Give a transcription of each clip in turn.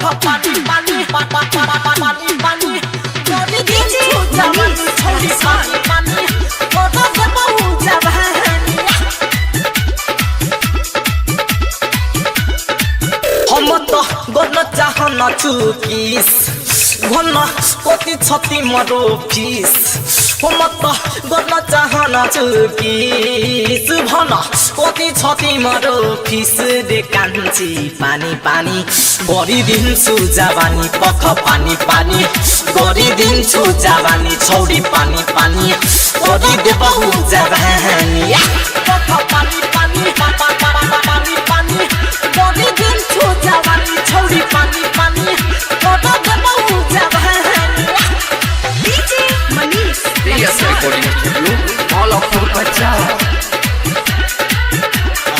पखा पानी पानी पानी पानी गोरी दिन जवानी छोड़ी पानी पानी गोदा से बहु जवानी हम तो गोना चाहना चुकीस घना कति छति मरो फीस हम तो गोना चाहना चुकीस भना कति छति मरो फीस दे कान्छी पानी पानी गरी दिन्छु जवानी पख पानी पानी गरी दिन्छु जवानी छौडी पानी पानी गरी दे बहु जवानी पख पानी पानी पानी पानी गरी दिन्छु जवानी छौडी पानी पानी गरी दे बहु जवानी DJ Manish Yes, recording studio, all of you बच्चा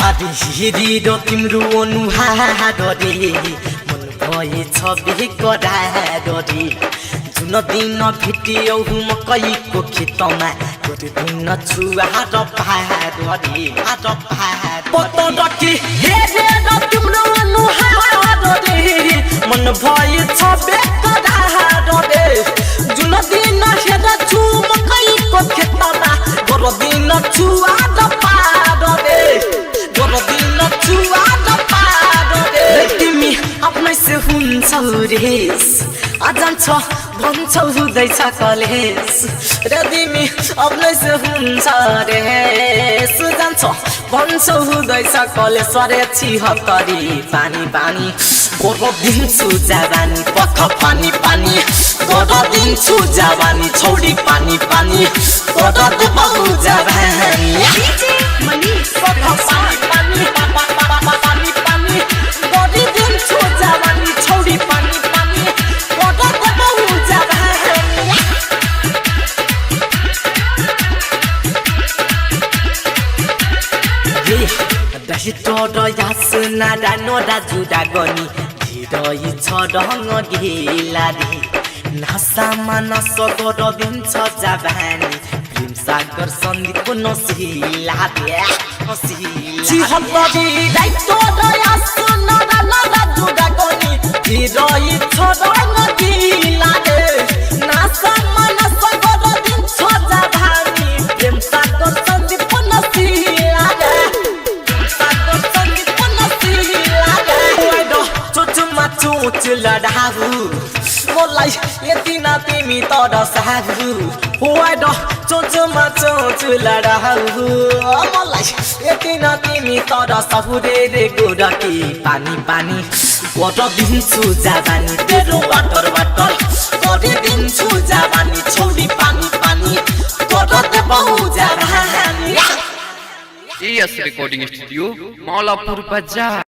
आदि हिरी रो तिम्रो अनुहार रे मन भए छबे करार रे जुन दिन भेटियौ म कहीको खेतमा गोटे दिन छुहार पार रे हात पार पत्तो डकी हेरे रो तिम्रो अनुहार रे मन भए छबे करार रे जुन दिन हेर्छु म कहीको खेतमा गोटे दिन छुहार पार रे दिन छुआ पारे तिमी आफ्नै से हुन्छौ रेस अजान्छ भन्छौ हुँदैछ कलेस र तिमी आफ्नै से हुन्छ रेस जान्छ भन्छौ हुँदैछ कलेस रे छिहत्तरी पानी पानी गोर दिन्छु जवानी पख पानी पानी गोर दिन्छु जवानी छौडी पानी पानी गोर दे बहु जवानी डीजे मनीष पख पानी पानी पानी गोरी दिन्छु जवानी छौडी पानी पानी गोर दे बहु जवानी दही तोड यास नाडा नोडा जुडा गनी धीरै छ रंग ढिला रे नासामा नस गोर दिन्छ जवानी प्रेम सागर सन्दीपको नसिला रे चिहत्तरी दाइ तोड यास नाडा नोडा जुडा गनी धीरै छ रंग ढिला रे नासामा नस गोर दिन्छ जवानी प्रेम सागर सन्दीपको नसिला रे चोच लडाहु मलाई यति न तिमी तर साहु होड चोचमा चोच लडाहु मलाई यति न तिमी तर सहुरे रे गोरकी पानी पानी गोर दिन्छु जवानी तेरो वाटर वाटर गरी दिन्छु जवानी छौडी पानी पानी गोर दे बहु जवानी Yes, recording studio, Malapur Bazaar.